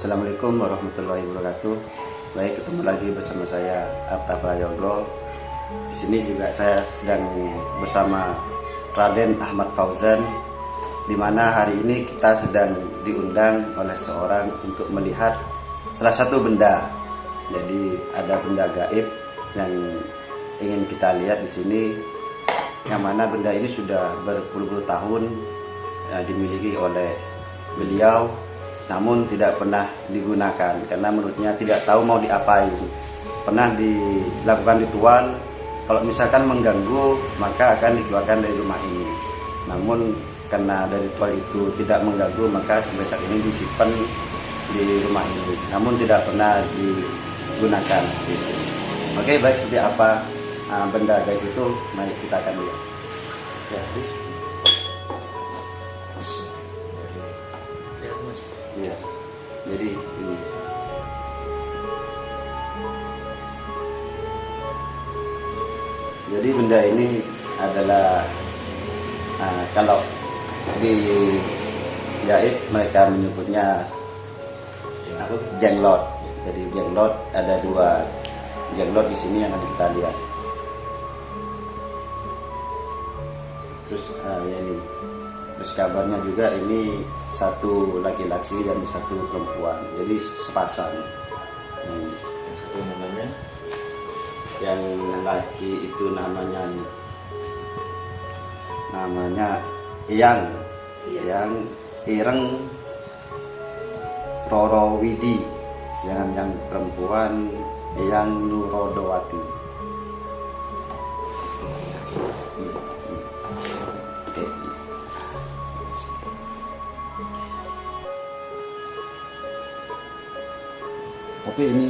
Assalamualaikum warahmatullahi wabarakatuh. Baik, ketemu lagi bersama saya Arta Prayogo. Di sini juga saya sedang bersama Raden Ahmad Fauzan, di mana hari ini kita sedang diundang oleh seorang untuk melihat salah satu benda. Jadi ada benda gaib yang ingin kita lihat di sini, yang mana benda ini sudah berpuluh-puluh tahun dimiliki oleh beliau, namun tidak pernah digunakan karena menurutnya tidak tahu mau diapain. Pernah dilakukan ritual, kalau misalkan mengganggu maka akan dikeluarkan dari rumah ini. Namun karena dari ritual itu tidak mengganggu, maka sampai saat ini disimpan di rumah ini, namun tidak pernah digunakan. Oke, baik, seperti apa benda gaib itu, mari kita akan lihat. Ya, please. Ya, jadi ini. Jadi benda ini adalah kalau di gaib mereka menyebutnya jenglot. Jadi jenglot ada dua jenglot di sini yang kita lihat. Terus ya ini. Terus kabarnya juga ini satu laki-laki dan satu perempuan, jadi sepasang. Yang satu namanya, yang laki itu namanya Yang Ireng Rorowidi, sedangkan yang perempuan Yang Nurodowati. Oke. Tapi ini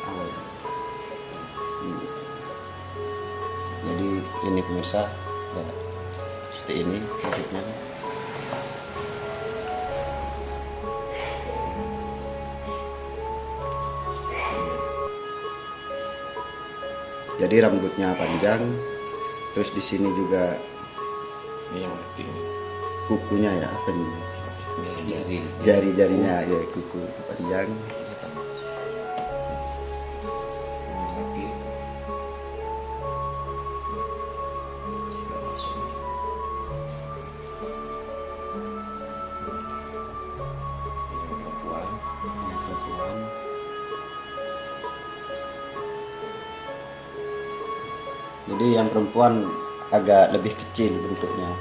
awal. Jadi ini pemirsa, ya, seperti ini wujudnya. Jadi rambutnya panjang, terus di sini juga ini yang kukunya ya, apa ini? Jari-jarinya ya, kuku panjang. Jadi yang perempuan agak lebih kecil bentuknya.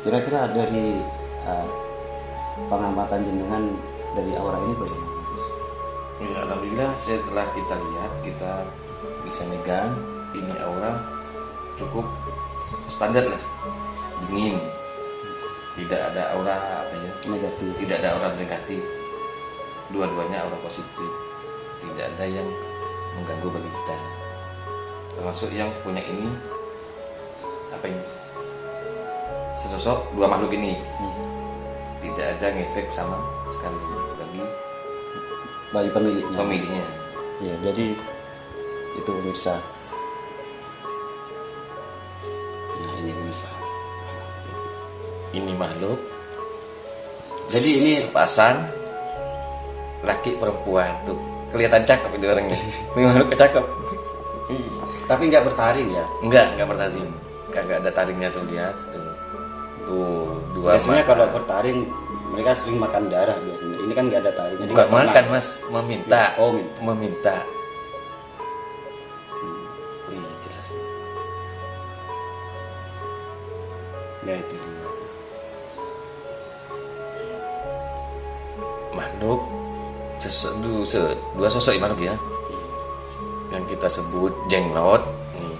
Kira-kira dari pengamatan jenengan dari aura ini bagaimana? Ya, alhamdulillah setelah kita lihat, kita bisa megang ini aura cukup standar lah, dingin, tidak ada aura Negatif. tidak ada aura negatif, dua-duanya aura positif, tidak ada yang mengganggu bagi kita, termasuk yang punya ini sesosok dua makhluk ini tidak ada ngefek sama sekali bagi pemiliknya. Ya, jadi itu pemirsa. Nah, ini pemirsa. Ini makhluk. Jadi ini sepasang laki perempuan tuh, kelihatan cakep itu orangnya. Ini makhluk cakep. tapi nggak bertaring ya. Enggak bertaring. Kagak ada taringnya tuh, lihat tuh. Tuh, dua Biasanya mata. kalau bertaring mereka sering makan darah biasanya. Ini kan nggak ada taring. Jadi Bukan nggak pernah. makan, Mas, meminta. Oh, minta. Meminta. Wih, jelas. Ya itu. Makhluk dua sosok makhluk ya, yang kita sebut jenglot nih.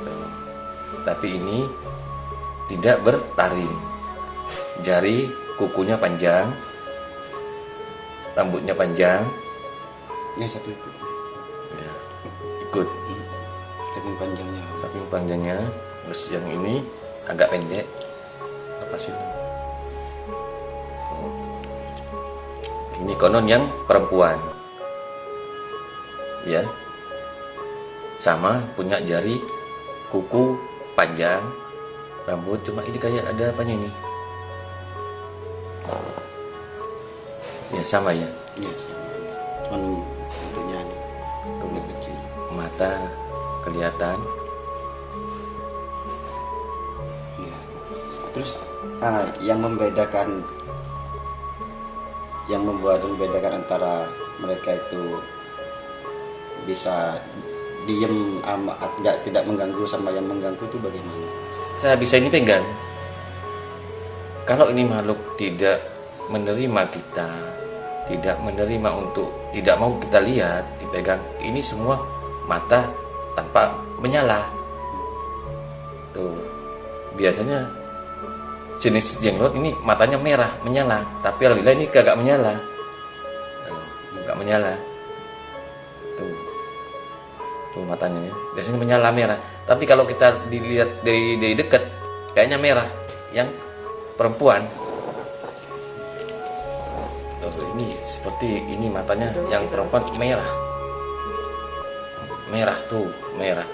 Tuh. Tapi ini tidak bertaring, jari kukunya panjang, rambutnya panjang Yang satu itu. ya, ikut Saking panjangnya. saking panjangnya. Terus yang ini agak pendek, lepasin. Ini konon yang perempuan, ya, sama punya jari kuku panjang, rambut, cuma ini kayak ada apanya ini. Ya sama ya. Iya, cuman bentuknya lebih kecil. Mata kelihatan. Iya. Terus yang membedakan antara mereka itu bisa diem tidak mengganggu sama yang mengganggu itu bagaimana? Saya bisa ini pegang. Kalau ini makhluk tidak menerima kita, tidak menerima untuk tidak mau kita lihat, dipegang, ini semua mata tanpa menyala. Tuh, biasanya jenis jenglot ini matanya merah menyala, tapi alhamdulillah ini kagak menyala. Tuh, kagak menyala. Tuh matanya ya. Biasanya menyala merah. Tapi kalau kita dilihat dari dekat, kayaknya merah. Yang perempuan. Tuh, ini seperti ini matanya yang perempuan merah. Merah tuh, merah.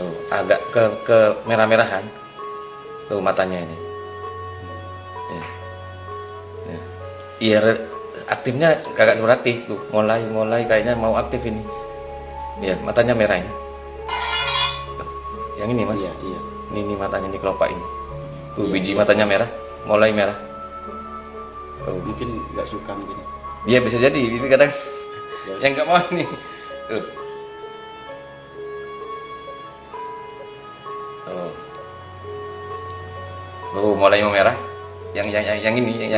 Tuh, agak ke merah-merahan. Tuh matanya ini. Ya. Ya. Iya, aktifnya kagak seberaktif tuh. Mulai kayaknya mau aktif ini. Ya, matanya merah ini. Yang ini mas. Iya, iya. Ini matanya, ini kelopak ini. Tuh biji matanya merah, mulai merah. Tuh. Mungkin nggak suka mungkin. Iya bisa jadi. Ini kadang yang nggak mau nih. Tuh. Tuh. Tuh mulai memerah. Yang ini,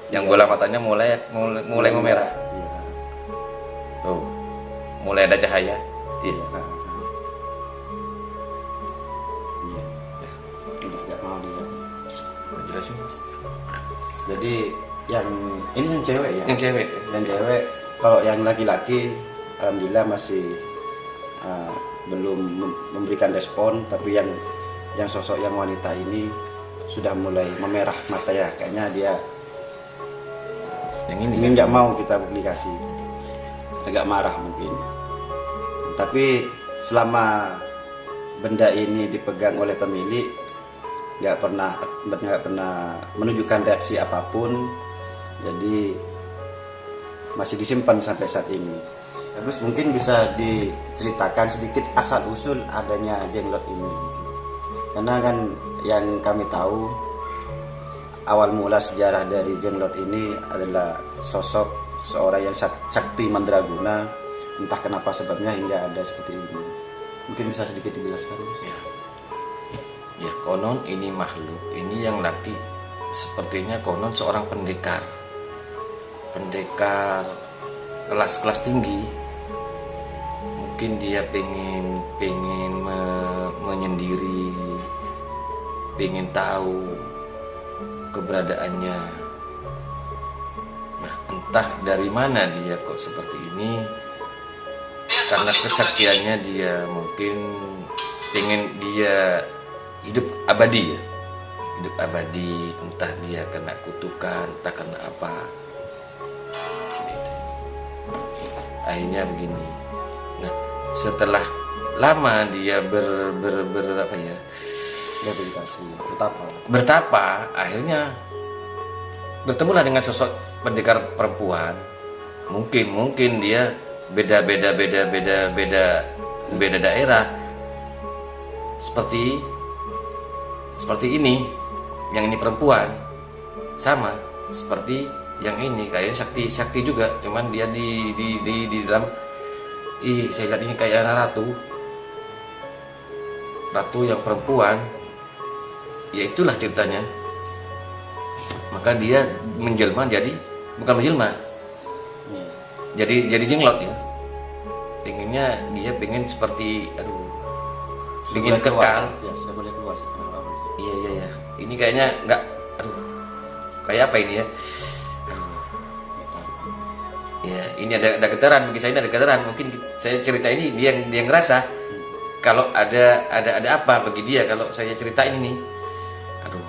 yang bola matanya mulai memerah. Iya. Tuh. Mulai ada cahaya. Iya. Iya. Udah nggak mau dilihat. Jelasin mas. Jadi ini yang cewek ya? Yang cewek. Yang cewek. Kalau yang laki-laki, alhamdulillah masih belum memberikan respon. Tapi yang sosok yang wanita ini sudah mulai memerah mata ya. Kayaknya dia Yang ini. nggak mau kita publikasi. Agak marah mungkin. Tapi selama benda ini dipegang oleh pemilik, nggak pernah menunjukkan reaksi apapun. Jadi masih disimpan sampai saat ini. Terus mungkin bisa diceritakan sedikit asal usul adanya jenglot ini. Karena kan yang kami tahu, awal mula sejarah dari jenglot ini adalah sosok seorang yang sakti mandraguna. Entah kenapa sebabnya hingga ada seperti ini. Mungkin bisa sedikit dijelaskan? Ya konon ini makhluk, ini yang laki sepertinya konon seorang pendekar kelas tinggi. Mungkin dia pengen menyendiri, pengen tahu keberadaannya. Nah, entah dari mana dia kok seperti ini. Karena kesaktiannya dia mungkin pengen dia hidup abadi ya. Hidup abadi, entah dia kena kutukan, entah kena apa. Akhirnya begini. Nah, setelah lama dia bertapa, akhirnya bertemulah dengan sosok pendekar perempuan. Mungkin dia beda daerah. Seperti ini, yang ini perempuan sama seperti yang ini, kayak sakti juga, cuman dia di dalam. Saya lihat ini kayak ratu yang perempuan. Ya itulah ceritanya. Maka dia menjelma bukan menjelma. Jadi jenglot ya. Pengennya dia pengen seperti pengen kekal. Ya, saya boleh keluar. Iya. Ini kayaknya enggak, kayak apa ini ya? Ya, ini ada getaran, bagi saya ini ada getaran. Mungkin saya cerita ini dia ngerasa kalau ada apa bagi dia kalau saya ceritain ini. Aduh.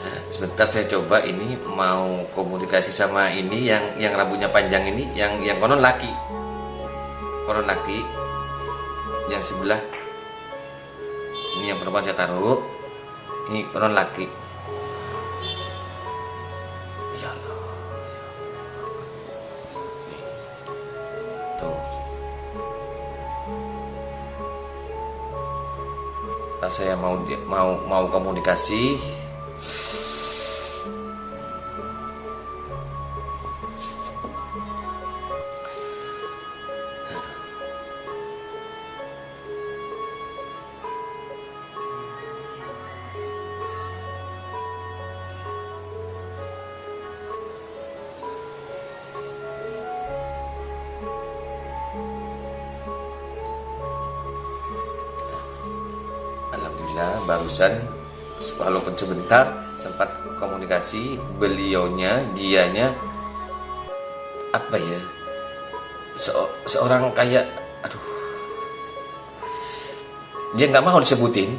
Nah, sebentar saya coba ini mau komunikasi sama ini yang rambutnya panjang ini, yang konon laki. Yang sebelah ini yang perempuan saya taruh. Ini orang laki. Ya Allah. Tuh. Ntar saya mau komunikasi. Alhamdulillah barusan walaupun sebentar sempat komunikasi. Dianya apa ya, seorang kayak aduh, dia nggak mau disebutin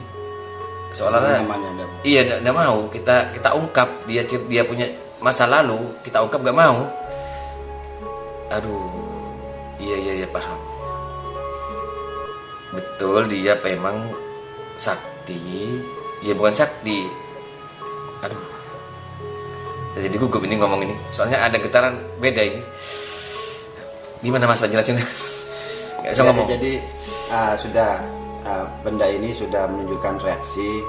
soalnya namanya iya nggak mau kita ungkap dia punya masa lalu, kita ungkap nggak mau. Aduh, iya paham. Betul, dia memang sakti, ya bukan sakti. Aduh, jadi gugup ini ngomong ini, soalnya ada getaran beda ini. Gimana Mas Pak jelasin? Nggak bisa ngomong. Jadi sudah benda ini sudah menunjukkan reaksi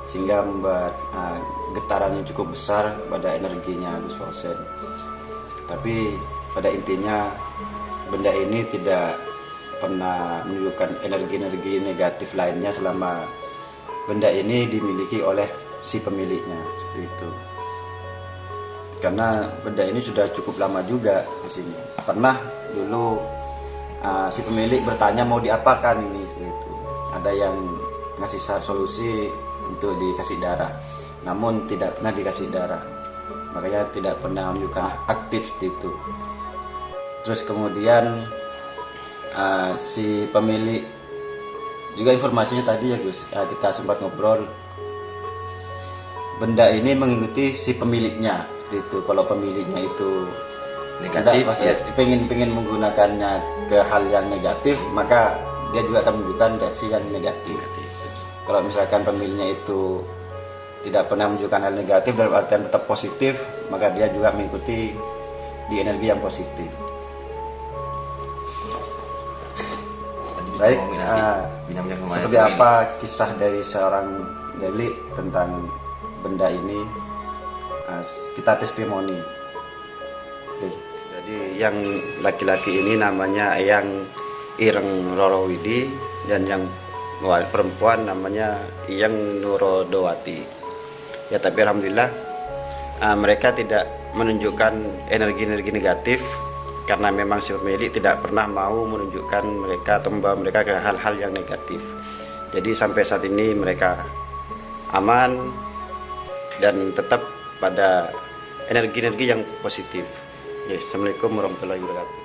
sehingga membuat getaran yang cukup besar pada energinya Gus Fauzen. Tapi pada intinya benda ini tidak pernah menunjukkan energi-energi negatif lainnya selama benda ini dimiliki oleh si pemiliknya, seperti itu. Karena benda ini sudah cukup lama juga di sini. Pernah dulu si pemilik bertanya mau diapakan ini, seperti itu. Ada yang ngasih solusi untuk dikasih darah, namun tidak pernah dikasih darah, makanya tidak pernah menunjukkan aktif seperti itu. Terus kemudian si pemilik juga informasinya tadi ya Gus, kita sempat ngobrol, benda ini mengikuti si pemiliknya seperti itu. Kalau pemiliknya itu Negatif, pengen menggunakannya ke hal yang negatif, maka dia juga akan menunjukkan reaksi yang negatif. Kalau misalkan pemiliknya itu tidak pernah menunjukkan hal negatif dalam artian tetap positif, maka dia juga mengikuti di energi yang positif. Baik, seperti apa kisah dari seorang Deli tentang benda ini, kita testimoni. Oke. Jadi yang laki-laki ini namanya Eyang Ireng Rorowidi, dan yang perempuan namanya Iyang Nurodowati. Ya, tapi alhamdulillah mereka tidak menunjukkan energi-energi negatif, karena memang si pemilik tidak pernah mau menunjukkan mereka atau membawa mereka ke hal-hal yang negatif. Jadi sampai saat ini mereka aman dan tetap pada energi-energi yang positif. Ya, Assalamualaikum warahmatullahi wabarakatuh.